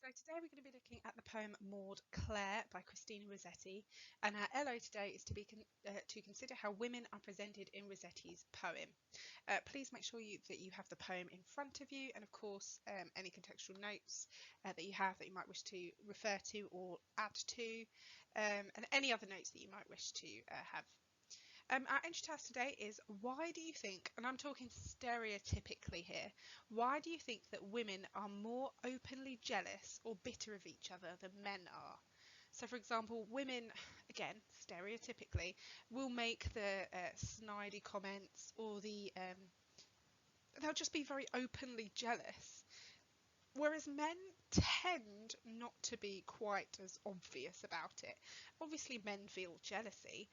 So today we're going to be looking at the poem Maude Clare by Christina Rossetti, and our LO today is to consider how women are presented in Rossetti's poem. Please make sure that you have the poem in front of you, and of course any contextual notes that you have that you might wish to refer to or add to, and any other notes that you might wish to have. Our entry task today is, why do you think, and I'm talking stereotypically here, why do you think that women are more openly jealous or bitter of each other than men are? So, for example, women, again, stereotypically, will make the snidey comments or they'll just be very openly jealous. Whereas men tend not to be quite as obvious about it. Obviously, men feel jealousy,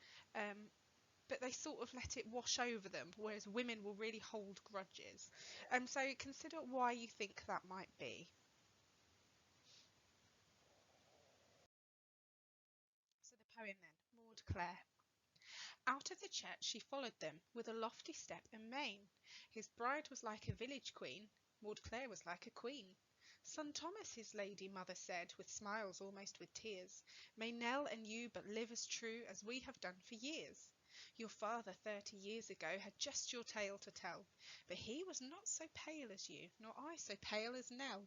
but they sort of let it wash over them, whereas women will really hold grudges. So consider why you think that might be. So the poem then, Maude Clare. Out of the church she followed them, with a lofty step and mien. His bride was like a village queen, Maude Clare was like a queen. Son Thomas, his lady mother said, with smiles almost with tears, may Nell and you but live as true as we have done for years. Your father 30 years ago had just your tale to tell, but he was not so pale as you, nor I so pale as Nell.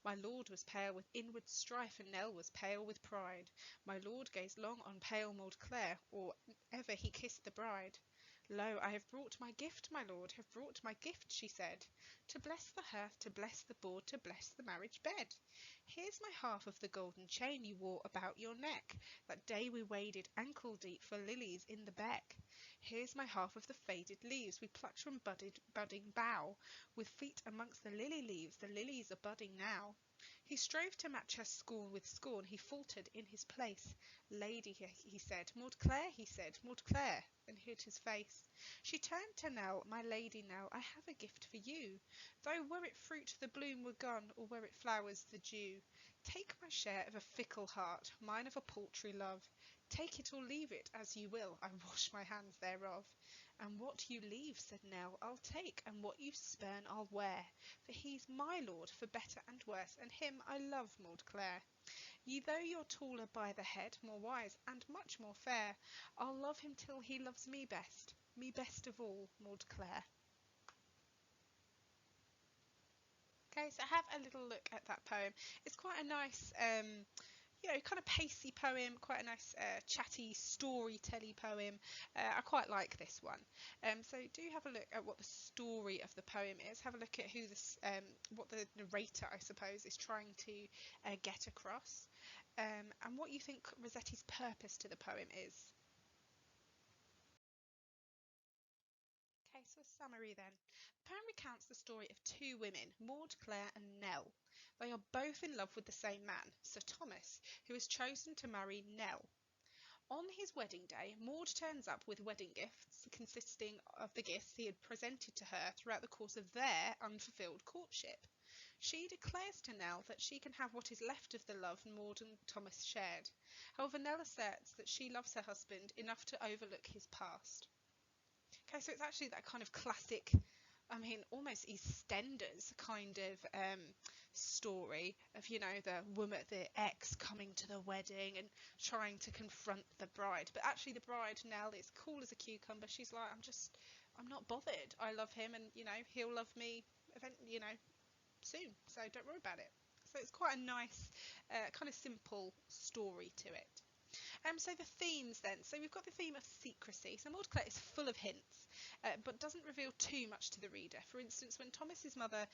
My lord was pale with inward strife, and Nell was pale with pride. My lord gazed long on pale Maude Clare, or ever he kissed the bride. Lo, I have brought my gift, my lord, have brought my gift, she said, to bless the hearth, to bless the board, to bless the marriage bed. Here's my half of the golden chain you wore about your neck, that day we waded ankle deep for lilies in the beck. Here's my half of the faded leaves we plucked from budding bough, with feet amongst the lily leaves, the lilies are budding now. He strove to match her scorn with scorn, he faltered in his place. Lady, he said, Maude Clare, he said, Maude Clare, and hid his face. She turned to Nell, my lady Nell, I have a gift for you. Though were it fruit the bloom were gone, or were it flowers the dew. Take my share of a fickle heart, mine of a paltry love. Take it or leave it, as you will, I wash my hands thereof. And what you leave, said Nell, I'll take, and what you spurn I'll wear. For he's my lord, for better and worse, and him I love, Maude Clare. Ye though you're taller by the head, more wise, and much more fair, I'll love him till he loves me best of all, Maude Clare. Okay, so have a little look at that poem. It's quite a nice kind of pacey poem, quite a nice chatty storytelling poem. I quite like this one. So do have a look at what the story of the poem is. Have a look at what the narrator, I suppose, is trying to get across, and what you think Rossetti's purpose to the poem is. Okay, so a summary then. The poem recounts the story of two women, Maude Clare and Nell. They are both in love with the same man, Sir Thomas, who has chosen to marry Nell. On his wedding day, Maude turns up with wedding gifts consisting of the gifts he had presented to her throughout the course of their unfulfilled courtship. She declares to Nell that she can have what is left of the love Maude and Thomas shared. However, Nell asserts that she loves her husband enough to overlook his past. Okay, so it's actually that kind of classic, almost EastEnders kind of story of, the woman, the ex coming to the wedding and trying to confront the bride. But actually the bride, Nell, is cool as a cucumber. She's like, I'm not bothered. I love him and, he'll love me, soon. So don't worry about it. So it's quite a nice, kind of simple story to it. So the themes then. So we've got the theme of secrecy. So Maude Clare is full of hints, but doesn't reveal too much to the reader. For instance, when Thomas's mother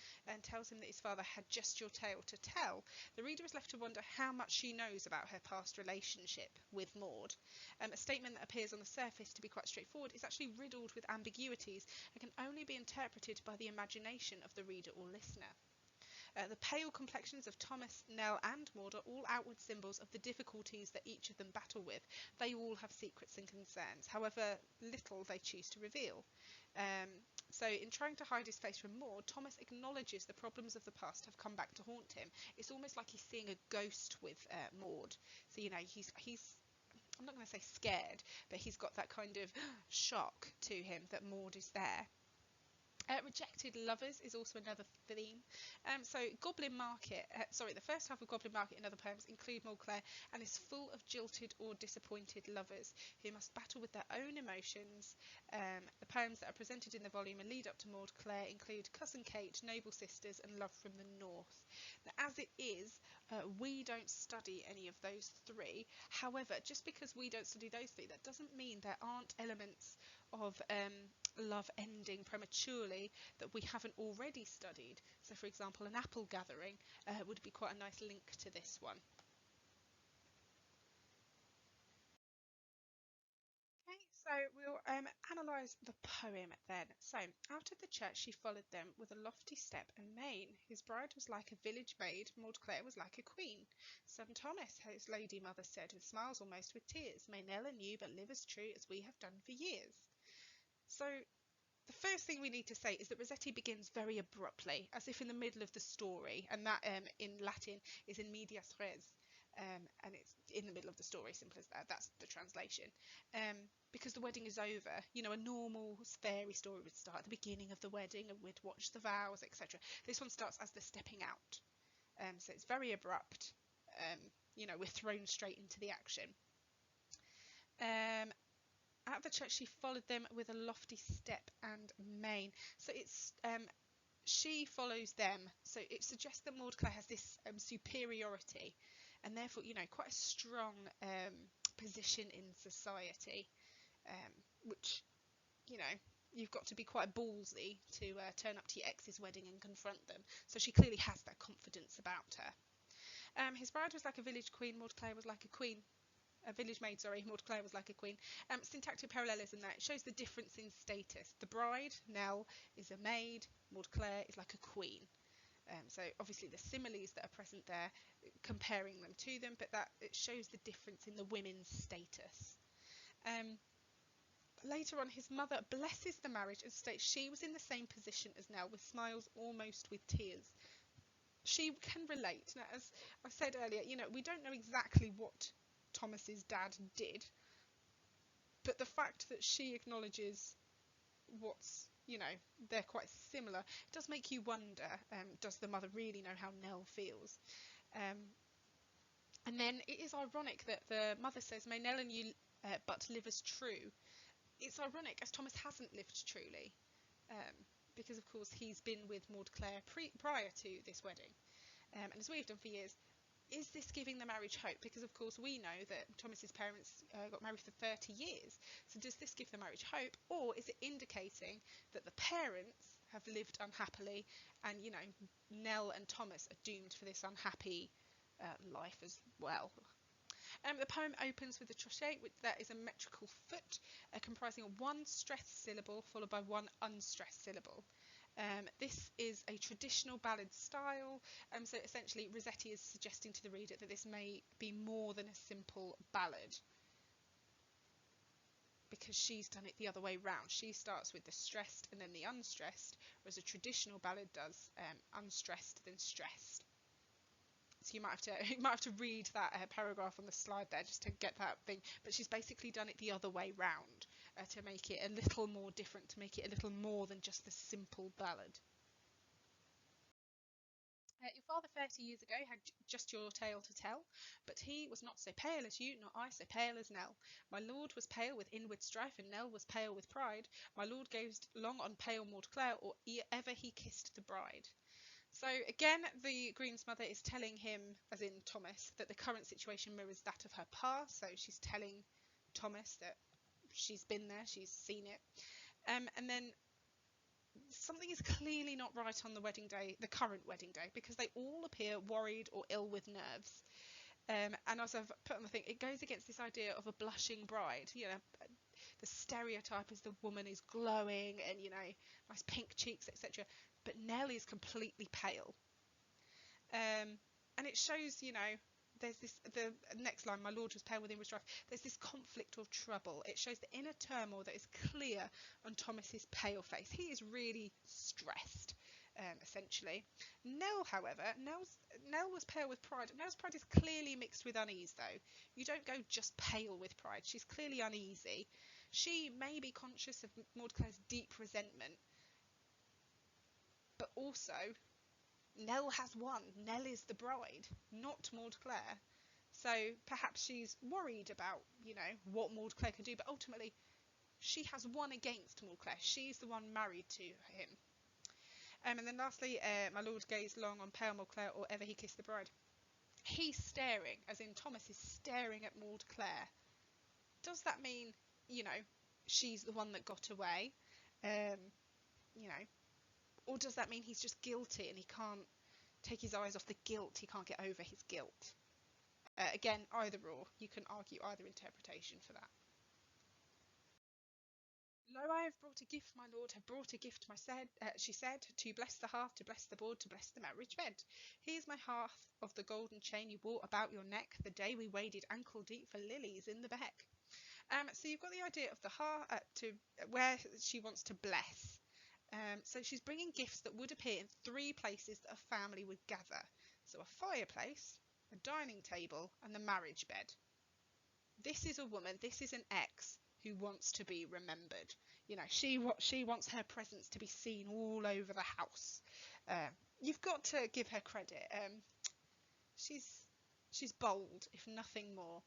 tells him that his father had just your tale to tell, the reader is left to wonder how much she knows about her past relationship with Maude. A statement that appears on the surface to be quite straightforward is actually riddled with ambiguities and can only be interpreted by the imagination of the reader or listener. The pale complexions of Thomas, Nell and Maude are all outward symbols of the difficulties that each of them battle with. They all have secrets and concerns, however little they choose to reveal. So in trying to hide his face from Maude, Thomas acknowledges the problems of the past have come back to haunt him. It's almost like he's seeing a ghost with Maude. So, he's I'm not going to say scared, but he's got that kind of shock to him that Maude is there. Rejected lovers is also another theme. So Goblin Market, the first half of Goblin Market and other poems include Maude Clare and is full of jilted or disappointed lovers who must battle with their own emotions. The poems that are presented in the volume and lead up to Maude Clare include Cousin Kate, Noble Sisters and Love from the North. Now, as it is, we don't study any of those three. However, just because we don't study those three, that doesn't mean there aren't elements of love ending prematurely that we haven't already studied. So, for example, an apple gathering would be quite a nice link to this one. Okay, so we'll analyse the poem then. So, out of the church she followed them with a lofty step and mien. His bride was like a village maid, Maude Clare was like a queen. Son Thomas, his lady mother said, with smiles almost with tears, may Nell and you but live as true as we have done for years. So, the first thing we need to say is that Rossetti begins very abruptly, as if in the middle of the story, and that in Latin is in medias res, and it's in the middle of the story, simple as that. That's the translation. Because the wedding is over. You know, a normal fairy story would start at the beginning of the wedding and we'd watch the vows, etc. This one starts as they're stepping out. So it's very abrupt. We're thrown straight into the action. At the church she followed them with a lofty step and mien. So it's she follows them, so it suggests that Maude Clare has this superiority and therefore, quite a strong position in society, which, you've got to be quite ballsy to turn up to your ex's wedding and confront them. So she clearly has that confidence about her. His bride was like a village queen, Maude Clare was like a queen. A village maid, Maude Clare was like a queen. Syntactic parallelism there. It shows the difference in status. The bride, Nell, is a maid. Maude Clare is like a queen. So obviously the similes that are present there, comparing them to them, but that it shows the difference in the women's status. Later on, his mother blesses the marriage and states she was in the same position as Nell, with smiles almost with tears. She can relate. Now, as I said earlier, we don't know exactly what Thomas's dad did, but the fact that she acknowledges they're quite similar, it does make you wonder, does the mother really know how Nell feels? And then it is ironic that the mother says, may Nell and you but live as true. It's ironic as Thomas hasn't lived truly, because of course he's been with Maude Clare prior to this wedding, and as we've done for years. Is this giving the marriage hope? Because of course we know that Thomas's parents got married for 30 years. So does this give the marriage hope, or is it indicating that the parents have lived unhappily and, Nell and Thomas are doomed for this unhappy life as well? The poem opens with a crochet, which that is a metrical foot comprising of one stressed syllable followed by one unstressed syllable. This is a traditional ballad style, so essentially Rossetti is suggesting to the reader that this may be more than a simple ballad, because she's done it the other way round. She starts with the stressed and then the unstressed, whereas a traditional ballad does unstressed then stressed. So you might have to read that paragraph on the slide there just to get that thing. But she's basically done it the other way round to make it a little more different, to make it a little more than just the simple ballad. Your father 30 years ago had just your tale to tell, but he was not so pale as you, nor I so pale as Nell. My lord was pale with inward strife, and Nell was pale with pride. My lord gazed long on pale Maude Clare, or ever he kissed the bride. So again, the groom's mother is telling him, as in Thomas, that the current situation mirrors that of her past. So she's telling Thomas that she's been there, she's seen it. And then something is clearly not right on the wedding day, the current wedding day, because they all appear worried or ill with nerves. And as I've put on the thing, it goes against this idea of a blushing bride. The stereotype is the woman is glowing and, nice pink cheeks, etc. But Nell is completely pale. And it shows, there's the next line, my lord was pale with inward strife. There's this conflict or trouble. It shows the inner turmoil that is clear on Thomas's pale face. He is really stressed. Essentially. Nell, however, Nell was pale with pride. Nell's pride is clearly mixed with unease, though. You don't go just pale with pride. She's clearly uneasy. She may be conscious of Maude Clare's deep resentment, But also, Nell has won. Nell is the bride, not Maude Clare. So perhaps she's worried about, what Maude Clare can do, but ultimately she has won against Maude Clare. She's the one married to him. And then lastly, my lord gazed long on pale Maude Clare, or ever he kissed the bride. He's staring, as in Thomas is staring at Maude Clare. Does that mean, you know, she's the one that got away? Um, you know, or does that mean he's just guilty and he can't take his eyes off the guilt? He can't get over his guilt. Again, either or. You can argue either interpretation for that. Lo, I have brought a gift, my lord, have brought a gift, she said, to bless the hearth, to bless the board, to bless the marriage bed. Here's my hearth of the golden chain you wore about your neck the day we waded ankle deep for lilies in the beck. So you've got the idea of the hearth to where she wants to bless. So she's bringing gifts that would appear in three places that a family would gather. So a fireplace, a dining table, and the marriage bed. This is a woman, this is an ex who wants to be remembered. She wants her presence to be seen all over the house. You've got to give her credit. She's bold, if nothing more.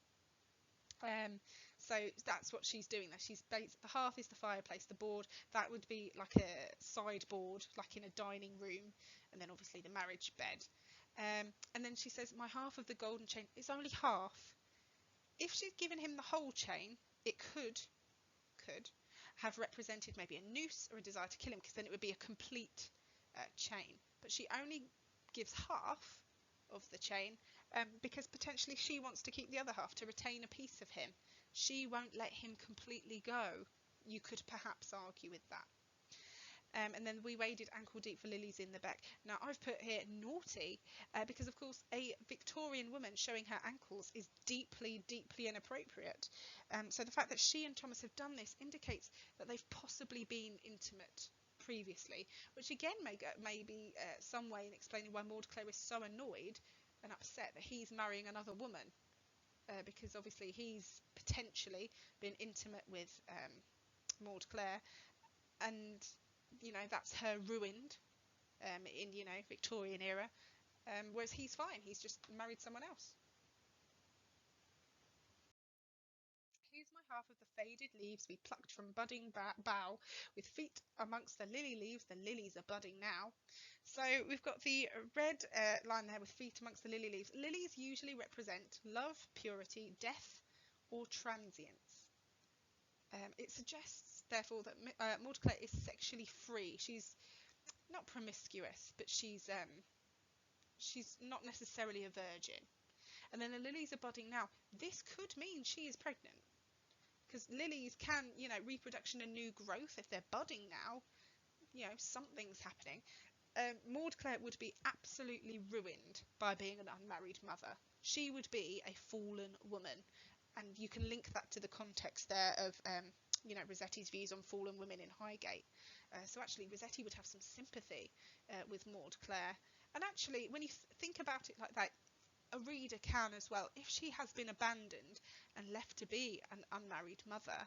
So that's what she's doing there. The hearth is the fireplace, the board that would be like a sideboard, like in a dining room, and then obviously the marriage bed. And then she says, my half of the golden chain is only half. If she'd given him the whole chain, it could have represented maybe a noose or a desire to kill him, because then it would be a complete chain. But she only gives half of the chain because potentially she wants to keep the other half, to retain a piece of him. She won't let him completely go. You could perhaps argue with that. And then we waded ankle deep for lilies in the beck. Now I've put here naughty because of course a Victorian woman showing her ankles is deeply, deeply inappropriate. So the fact that she and Thomas have done this indicates that they've possibly been intimate previously, which again may be some way in explaining why Maude Clare is so annoyed and upset that he's marrying another woman, because obviously he's potentially been intimate with Maude Clare, and that's her ruined in Victorian era, whereas he's fine, he's just married someone else. Here's my half of the faded leaves we plucked from budding bough, with feet amongst the lily leaves, the lilies are budding now. So we've got the red line there with feet amongst the lily leaves. Lilies usually represent love, purity, death, or transience. It suggests, therefore, that Maude Clare is sexually free. She's not promiscuous, but she's not necessarily a virgin. And then the lilies are budding now. This could mean she is pregnant, because lilies can, reproduction and new growth. If they're budding now, something's happening. Maude Clare would be absolutely ruined by being an unmarried mother. She would be a fallen woman, and you can link that to the context there of Rossetti's views on fallen women in Highgate. So actually Rossetti would have some sympathy with Maude Clare, and actually when you think about it like that, a reader can as well. If she has been abandoned and left to be an unmarried mother,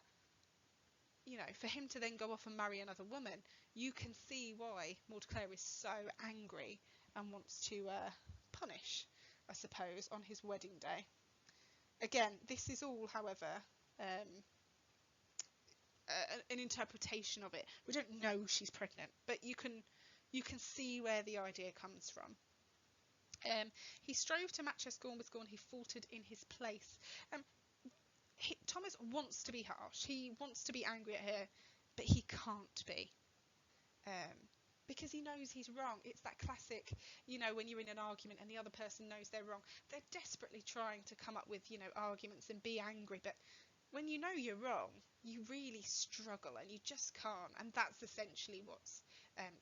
for him to then go off and marry another woman, you can see why Maude Clare is so angry and wants to punish, I suppose, on his wedding day. Again, this is all, however, an interpretation of it. We don't know she's pregnant, but you can see where the idea comes from. He strove to match her scorn with scorn, he faltered in his place. Thomas wants to be harsh, he wants to be angry at her, but he can't be. Because he knows he's wrong. It's that classic, when you're in an argument and the other person knows they're wrong, they're desperately trying to come up with, arguments and be angry, but when you know you're wrong, you really struggle and you just can't, and that's essentially what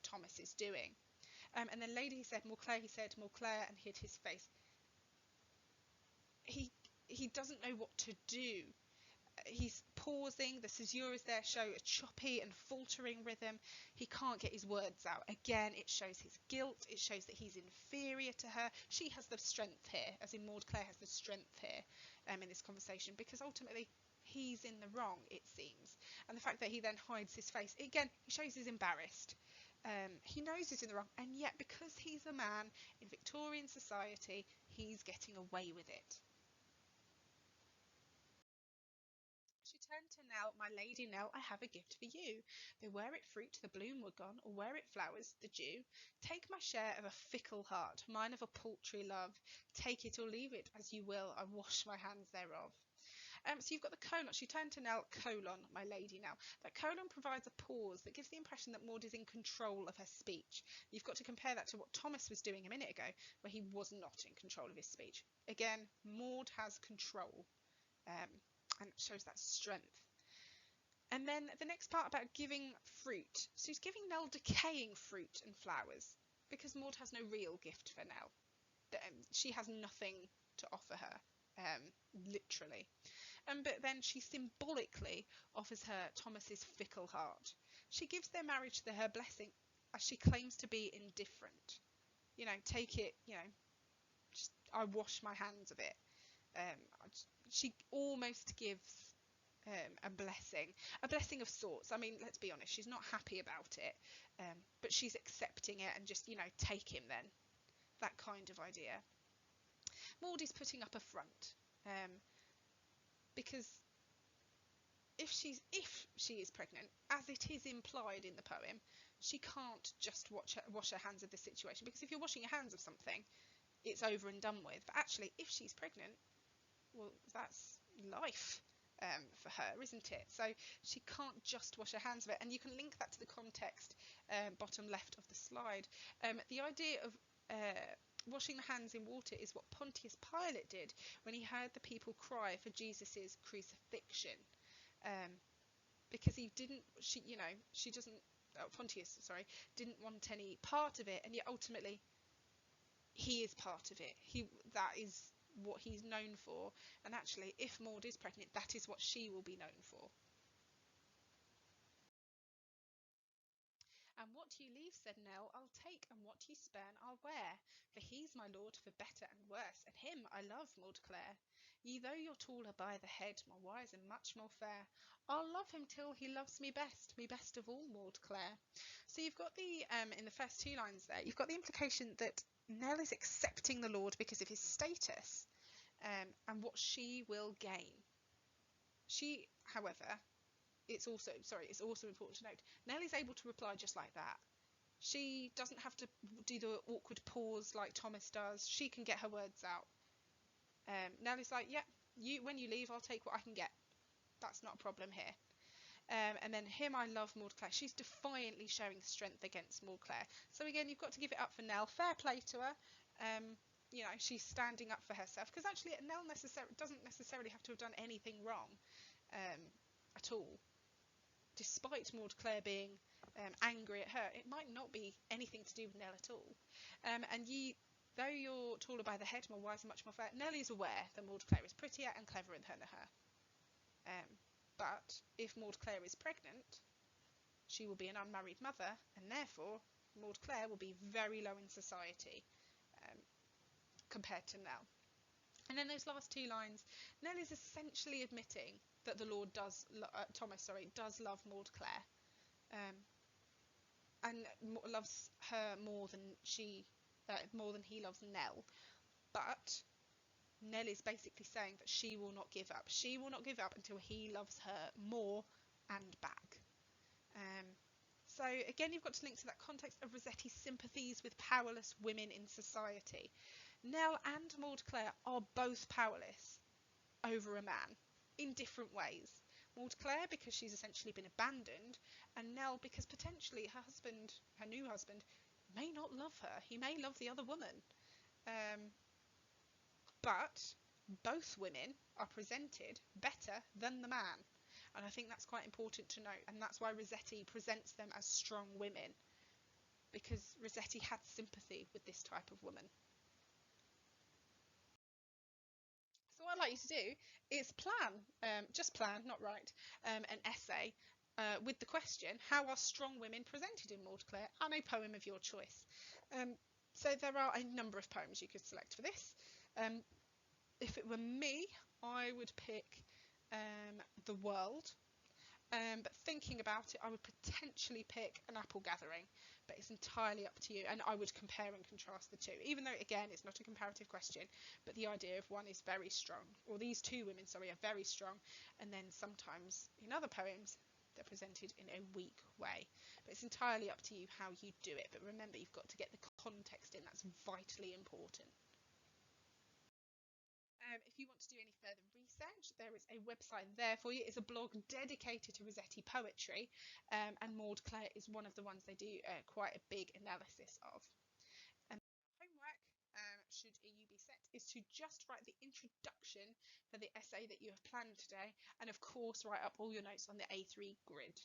Thomas is doing. And then lady, he said, Maude Clare, he said, Maude Clare, and hid his face. He doesn't know what to do. He's pausing, the caesuras there show a choppy and faltering rhythm. He can't get his words out. Again, it shows his guilt, it shows that he's inferior to her. She has the strength here, as in Maude Clare has the strength here in this conversation, because ultimately he's in the wrong, it seems. And the fact that he then hides his face, again, he shows he's embarrassed. He knows he's in the wrong, and yet because he's a man in Victorian society, he's getting away with it. She turned to Nell. "My lady Nell, I have a gift for you. Though were it fruit, the bloom were gone, or were it flowers, the dew. Take my share of a fickle heart, mine of a paltry love. Take it or leave it, as you will, I wash my hands thereof." So you've got the colon. She turned to Nell, colon, "my lady Nell." That colon provides a pause that gives the impression that Maude is in control of her speech. You've got to compare that to what Thomas was doing a minute ago, where he was not in control of his speech. Again, Maude has control. And it shows that strength. And then the next part about giving fruit. So he's giving Nell decaying fruit and flowers because Maud has no real gift for Nell. She has nothing to offer her, literally. But then she symbolically offers her Thomas's fickle heart. She gives their marriage her blessing as she claims to be indifferent. Take it, just, I wash my hands of it. She almost gives a blessing of sorts. I mean, let's be honest, she's not happy about it, but she's accepting it and just, take him then. That kind of idea. Maude is putting up a front, because if she is pregnant, as it is implied in the poem, she can't just wash her hands of the situation, because if you're washing your hands of something, it's over and done with. But actually, if she's pregnant, well, that's life for her, isn't it? So she can't just wash her hands of it. And you can link that to the context, bottom left of the slide. The idea of washing the hands in water is what Pontius Pilate did when he heard the people cry for Jesus's crucifixion, because he didn't. She doesn't. Pontius, sorry, didn't want any part of it, and yet ultimately he is part of it. That is what he's known for, and actually, if Maude is pregnant, that is what she will be known for. "And what you leave," said Nell, "I'll take, and what you spurn I'll wear, for he's my lord for better and worse, and him I love, Maude Clare. Ye though you're taller by the head, more wise and much more fair, I'll love him till he loves me best of all, Maude Clare." So you've got the in the first two lines there, you've got the implication that Nell is accepting the Lord because of his status, and what she will gain. She, however, it's also important to note, Nell is able to reply just like that. She doesn't have to do the awkward pause like Thomas does. She can get her words out. Nell is like, yeah, when you leave, I'll take what I can get. That's not a problem here. And then him I love, Maude Clare. She's defiantly showing strength against Maude Clare. So again, you've got to give it up for Nell. Fair play to her. She's standing up for herself, because actually Nell doesn't necessarily have to have done anything wrong at all. Despite Maude Clare being angry at her, it might not be anything to do with Nell at all. Though you're taller by the head, more wise and much more fair, Nell is aware that Maude Clare is prettier and cleverer than her. But if Maude Clare is pregnant, she will be an unmarried mother, and therefore Maude Clare will be very low in society compared to Nell. And then those last two lines, Nell is essentially admitting that the Lord Thomas does love Maude Clare, and loves her more than he loves Nell. But Nell is basically saying that she will not give up. She will not give up until he loves her more and back. So again, you've got to link to that context of Rossetti's sympathies with powerless women in society. Nell and Maude Clare are both powerless over a man in different ways. Maude Clare because she's essentially been abandoned, and Nell because potentially her new husband, may not love her. He may love the other woman. But both women are presented better than the man. And I think that's quite important to note. And that's why Rossetti presents them as strong women, because Rossetti had sympathy with this type of woman. So what I'd like you to do is plan, not write, an essay with the question, how are strong women presented in Maude Clare, and a poem of your choice. So there are a number of poems you could select for this. If it were me, I would pick The World. But thinking about it, I would potentially pick An Apple Gathering, but it's entirely up to you. And I would compare and contrast the two, even though, again, it's not a comparative question, but the idea of one is very strong, or these two women, sorry, are very strong, and then sometimes in other poems, they're presented in a weak way. But it's entirely up to you how you do it. But remember, you've got to get the context in. That's vitally important. If you want to do any further research, there is a website there for you. It's a blog dedicated to Rossetti poetry, and Maude Clare is one of the ones they do quite a big analysis of. And homework, should you be set, is to just write the introduction for the essay that you have planned today, and of course write up all your notes on the A3 grid.